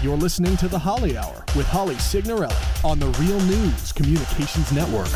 You're listening to The Holly Hour with Holly Signorelli on the Real News Communications Network.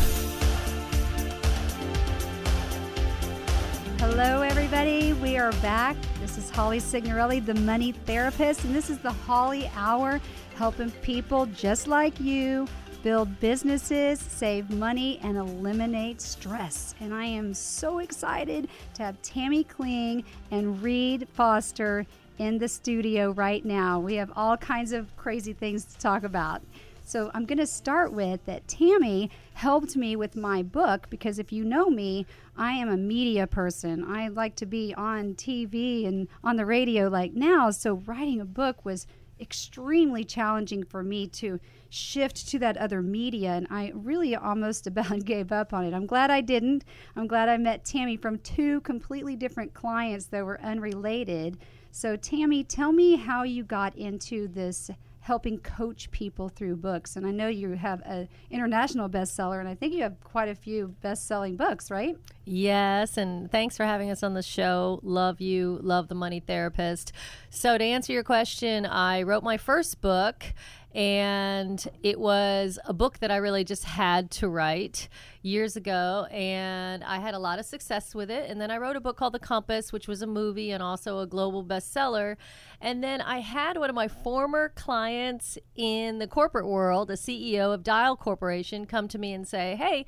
Hello, everybody. We are back. This is Holly Signorelli, the money therapist, and this is the Holly Hour, helping people just like you build businesses, save money, and eliminate stress. And I am so excited to have Tammy Kling and Reed Foster in the studio right now. We have all kinds of crazy things to talk about. So I'm going to start with that Tammy helped me with my book, because if you know me, I am a media person. I like to be on TV and on the radio like now. So writing a book was extremely challenging for me to shift to that other media, and I really almost about gave up on it. I'm glad I didn't. I'm glad I met Tammy from two completely different clients that were unrelated. So Tammy, tell me how you got into this helping coach people through books. And I know you have an international bestseller, and I think you have quite a few best-selling books, right? Yes, and thanks for having us on the show. Love you, love the money therapist. So to answer your question, I wrote my first book, and it was a book that I really just had to write years ago, and I had a lot of success with it. And then I wrote a book called The Compass, which was a movie and also a global bestseller. And then I had one of my former clients in the corporate world, a CEO of Dial Corporation, come to me and say, hey,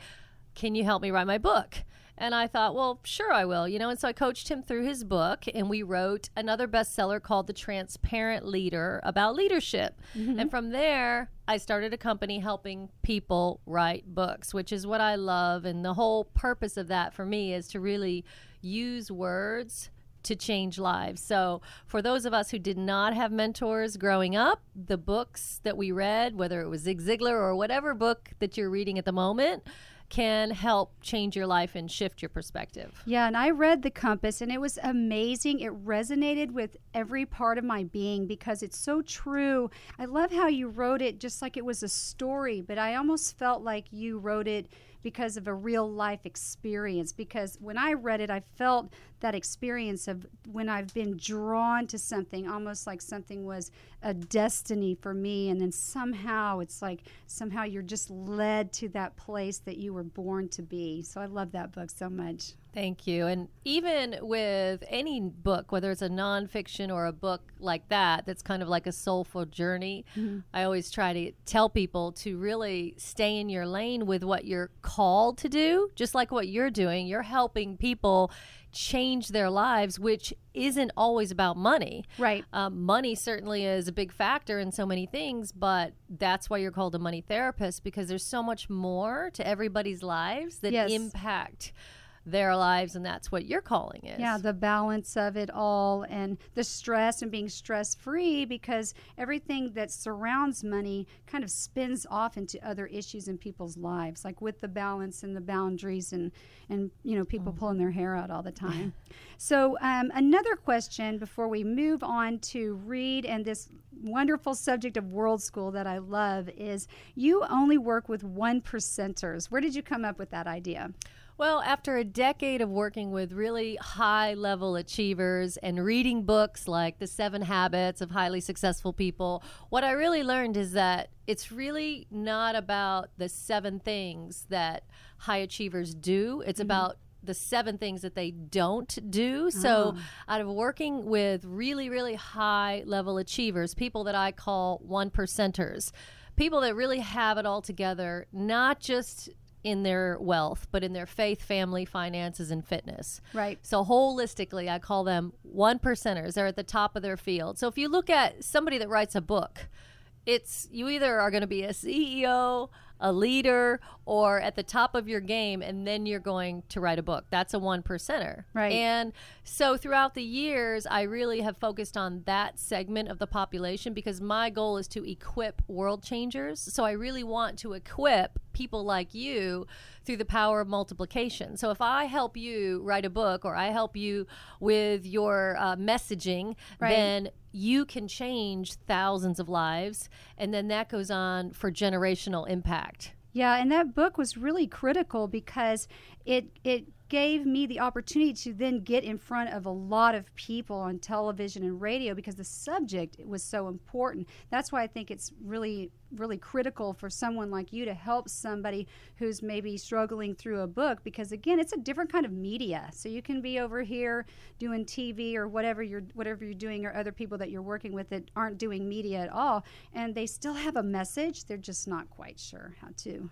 can you help me write my book? And I thought, well, sure I will, and so I coached him through his book, and we wrote another bestseller called The Transparent Leader about leadership. Mm-hmm. And from there, I started a company helping people write books, which is what I love. And the whole purpose of that for me is to really use words to change lives. So for those of us who did not have mentors growing up, the books that we read, whether it was Zig Ziglar or whatever book that you're reading at the moment, can help change your life and shift your perspective. Yeah, and I read The Compass, and it was amazing. It resonated with every part of my being because it's so true. I love how you wrote it just like it was a story, but I almost felt like you wrote it because of a real life experience, because when I read it, I felt that experience of when I've been drawn to something, almost like something was a destiny for me, and then somehow it's like somehow you're just led to that place that you were born to be. So I love that book so much. Thank you. And even with any book, whether it's a nonfiction or a book like that, that's kind of like a soulful journey, mm-hmm. I always try to tell people to really stay in your lane with what you're called to do, just like what you're doing. You're helping people change their lives, which isn't always about money. Right. Money certainly is a big factor in so many things, but that's why you're called a money therapist, because there's so much more to everybody's lives that yes. impact their lives, and that's what your calling is. Yeah, the balance of it all, and the stress and being stress-free, because everything that surrounds money kind of spins off into other issues in people's lives, like with the balance and the boundaries and people pulling their hair out all the time. So another question before we move on to Reed and this wonderful subject of World School that I love is you only work with 1%ers. Where did you come up with that idea? Well, after a decade of working with really high-level achievers and reading books like The 7 Habits of Highly Successful People, what I really learned is that it's really not about the 7 things that high achievers do. It's mm-hmm. about the 7 things that they don't do. So out of working with really, really high-level achievers, people that I call 1%ers, people that really have it all together, not just in their wealth, but in their faith, family, finances, and fitness. Right. So holistically, I call them 1%ers. They're at the top of their field. So if you look at somebody that writes a book, it's you either are going to be a CEO, a leader, or at the top of your game, and then you're going to write a book. That's a 1%er. Right. And so throughout the years, I really have focused on that segment of the population because my goal is to equip world changers. So I really want to equip people like you through the power of multiplication. So if I help you write a book or I help you with your messaging, right. then you can change thousands of lives, and then that goes on for generational impact. Yeah, and that book was really critical because it gave me the opportunity to then get in front of a lot of people on television and radio because the subject was so important. That's why I think it's really critical for someone like you to help somebody who's maybe struggling through a book, because again, it's a different kind of media. So you can be over here doing TV or whatever you're doing, or other people that you're working with that aren't doing media at all, and they still have a message. They're just not quite sure how to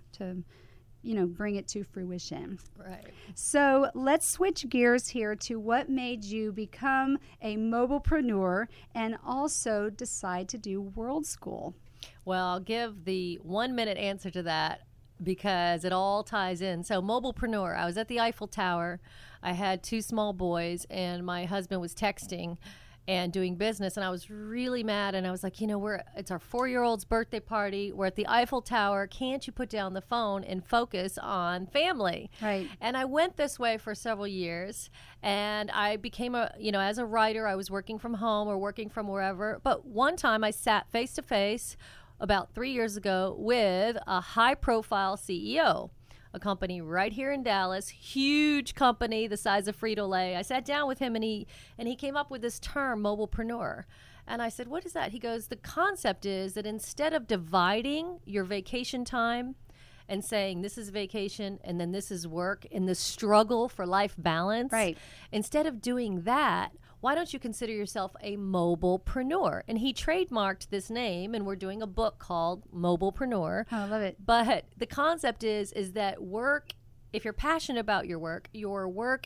bring it to fruition. Right. So let's switch gears here to what made you become a mobilepreneur and also decide to do World School. Well, I'll give the 1-minute answer to that because it all ties in. So mobilepreneur, I was at the Eiffel Tower. I had 2 small boys, and my husband was texting and doing business, and I was really mad, and I was like, it's our 4-year-old's birthday party. We're at the Eiffel Tower. Can't you put down the phone and focus on family? Right. And I went this way for several years, and I became as a writer, I was working from home or working from wherever. But one time I sat face to face about 3 years ago with a high-profile CEO, a company right here in Dallas, huge company the size of Frito-Lay. I sat down with him, and he came up with this term, mobilepreneur. And I said, what is that? He goes, the concept is that instead of dividing your vacation time and saying this is vacation and then this is work and the struggle for life balance, right, instead of doing that, why don't you consider yourself a mobilepreneur? And he trademarked this name, and we're doing a book called Mobilepreneur. Oh, I love it. But the concept is that work, if you're passionate about your work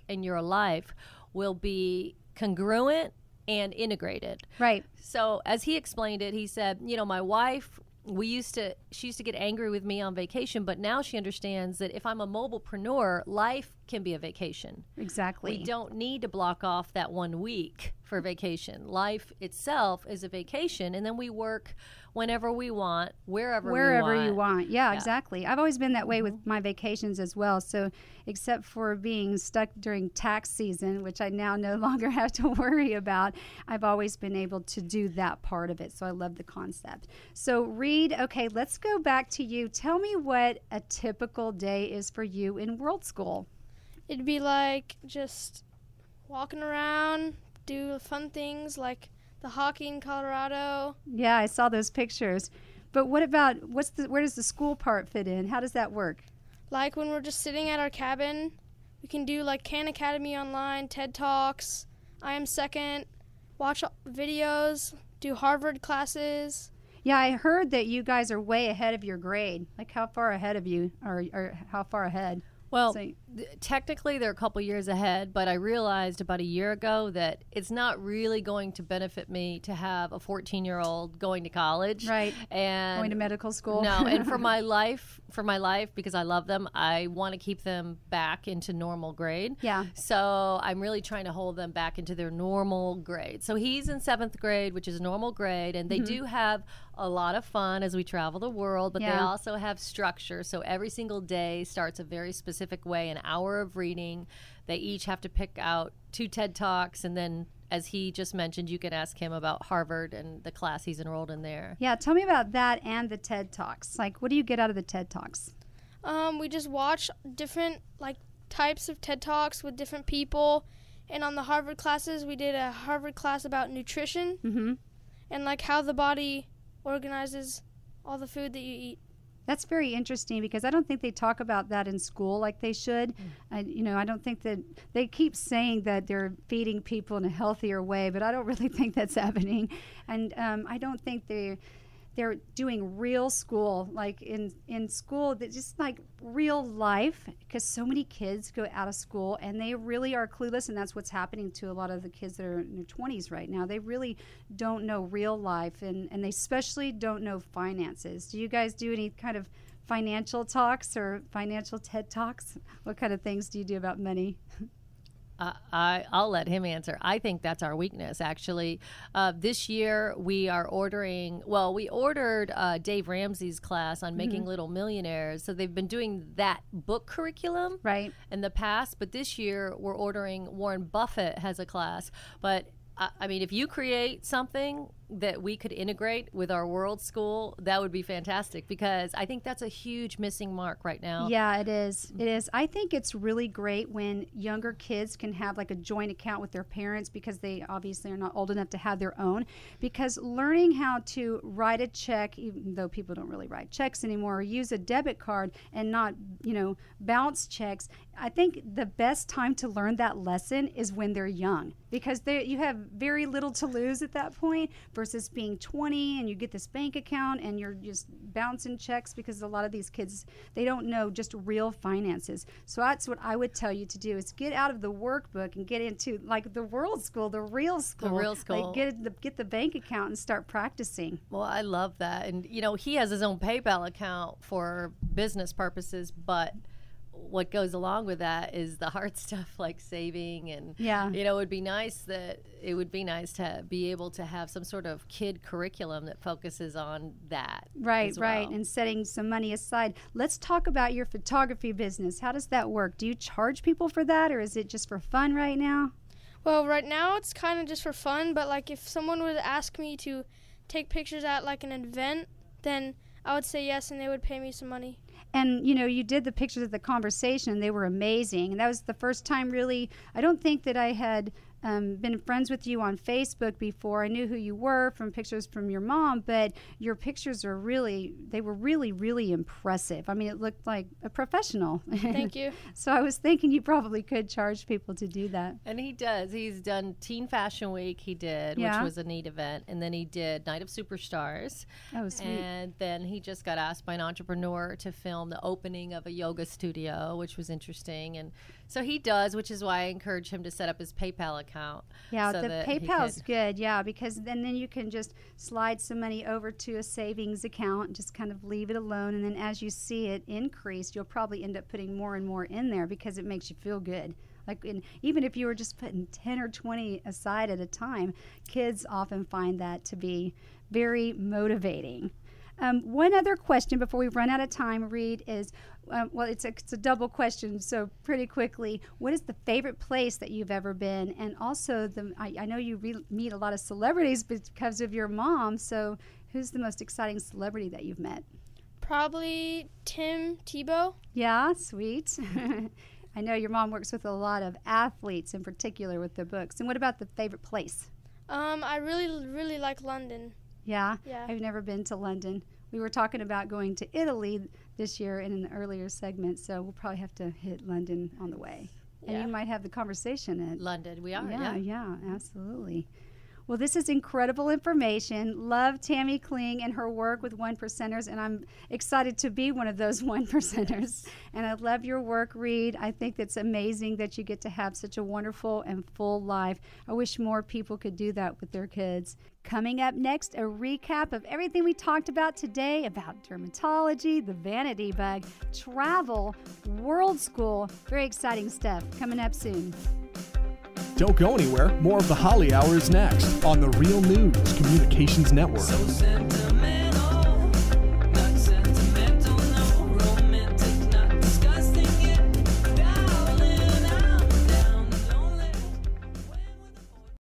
and your life will be congruent and integrated. Right. So as he explained it, he said, my wife, she used to get angry with me on vacation, but now she understands that if I'm a mobilepreneur, life can be a vacation. Exactly. We don't need to block off that 1 week for vacation. Life itself is a vacation, and then we work whenever we want, wherever you want. Yeah, exactly. I've always been that way with my vacations as well. So except for being stuck during tax season, which I now no longer have to worry about, I've always been able to do that part of it. So I love the concept. So Reed, okay, let's go back to you. Tell me what a typical day is for you in World School. It'd be like just walking around, do fun things like the hockey in Colorado. Yeah, I saw those pictures. But what about, where does the school part fit in? How does that work? Like when we're just sitting at our cabin, we can do like Khan Academy online, TED Talks, I Am Second, watch videos, do Harvard classes. Yeah, I heard that you guys are way ahead of your grade. Like how far ahead of you, or how far ahead? Well, technically they're a couple years ahead, but I realized about a year ago that it's not really going to benefit me to have a 14-year-old going to college. Right. And going to medical school. No, and for my life, because I love them, I want to keep them back into normal grade. Yeah. So I'm really trying to hold them back into their normal grade. So he's in 7th grade, which is normal grade, and they do have a lot of fun as we travel the world, but they also have structure. So every single day starts a very specific way, an hour of reading. They each have to pick out 2 TED Talks, and then, as he just mentioned, you can ask him about Harvard and the class he's enrolled in there. Yeah, tell me about that and the TED Talks. Like, what do you get out of the TED Talks? We just watch different types of TED Talks with different people. And on the Harvard classes, we did a Harvard class about nutrition and how the body organizes all the food that you eat. That's very interesting because I don't think they talk about that in school like they should. I don't think that they keep saying that they're feeding people in a healthier way, but I don't really think that's happening. And I don't think they're doing real school, like in school, that just like real life, because so many kids go out of school and they really are clueless, and that's what's happening to a lot of the kids that are in their 20s right now. They really don't know real life, and they especially don't know finances. Do you guys do any kind of financial talks or financial TED Talks? What kind of things do you do about money? I'll let him answer. I think that's our weakness, actually. This year, we ordered Dave Ramsey's class on Making Little Millionaires. So they've been doing that book curriculum in the past. But this year, we're ordering Warren Buffett has a class. But, I mean, if you create something, that we could integrate with our World School, that would be fantastic, because I think that's a huge missing mark right now. Yeah, it is. It is. I think it's really great when younger kids can have like a joint account with their parents, because they obviously are not old enough to have their own. Because learning how to write a check, even though people don't really write checks anymore, or use a debit card and not, bounce checks, I think the best time to learn that lesson is when they're young, because you have very little to lose at that point versus being 20 and you get this bank account and you're just bouncing checks, because a lot of these kids, they don't know just real finances. So that's what I would tell you to do, is get out of the workbook and get into like the World School, the real school. The real school. Like get the bank account and start practicing. Well, I love that. And, he has his own PayPal account for business purposes, but what goes along with that is the hard stuff like saving, and it would be nice to be able to have some sort of kid curriculum that focuses on that. Right, and setting some money aside. Let's talk about your photography business. How does that work? Do you charge people for that, or is it just for fun right now? Well, right now it's kind of just for fun, but like if someone would ask me to take pictures at like an event, then I would say yes, and they would pay me some money. And, you did the pictures of the conversation, and they were amazing. And that was the first time, really. I don't think that I had been friends with you on Facebook before. I knew who you were from pictures from your mom, but your pictures were really, really impressive. I mean, it looked like a professional. Thank you. So I was thinking you probably could charge people to do that. And he does. He's done Teen Fashion Week, which was a neat event. And then he did Night of Superstars. Oh, sweet. And then he just got asked by an entrepreneur to film the opening of a yoga studio, which was interesting. And so he does, which is why I encourage him to set up his PayPal account. Yeah, so the PayPal's good, because then you can just slide some money over to a savings account and just kind of leave it alone. And then as you see it increase, you'll probably end up putting more and more in there, because it makes you feel good. Even if you were just putting 10 or 20 aside at a time, kids often find that to be very motivating. One other question before we run out of time, Reed, is, it's a double question, so pretty quickly, what is the favorite place that you've ever been? And also, I know you meet a lot of celebrities because of your mom, so who's the most exciting celebrity that you've met? Probably Tim Tebow. Yeah, sweet. I know your mom works with a lot of athletes, in particular with the books. And what about the favorite place? I really, really like London. Yeah? I've never been to London. We were talking about going to Italy this year in an earlier segment, so we'll probably have to hit London on the way. And you might have the conversation at London. We are, Yeah, absolutely. Well, this is incredible information. Love Tammy Kling and her work with One Percenters, and I'm excited to be one of those One Percenters. And I love your work, Reed. I think it's amazing that you get to have such a wonderful and full life. I wish more people could do that with their kids. Coming up next, a recap of everything we talked about today about dermatology, the vanity bug, travel, World School. Very exciting stuff coming up soon. Don't go anywhere. More of the Holly Hour is next on the Real News Communications Network. So sentimental.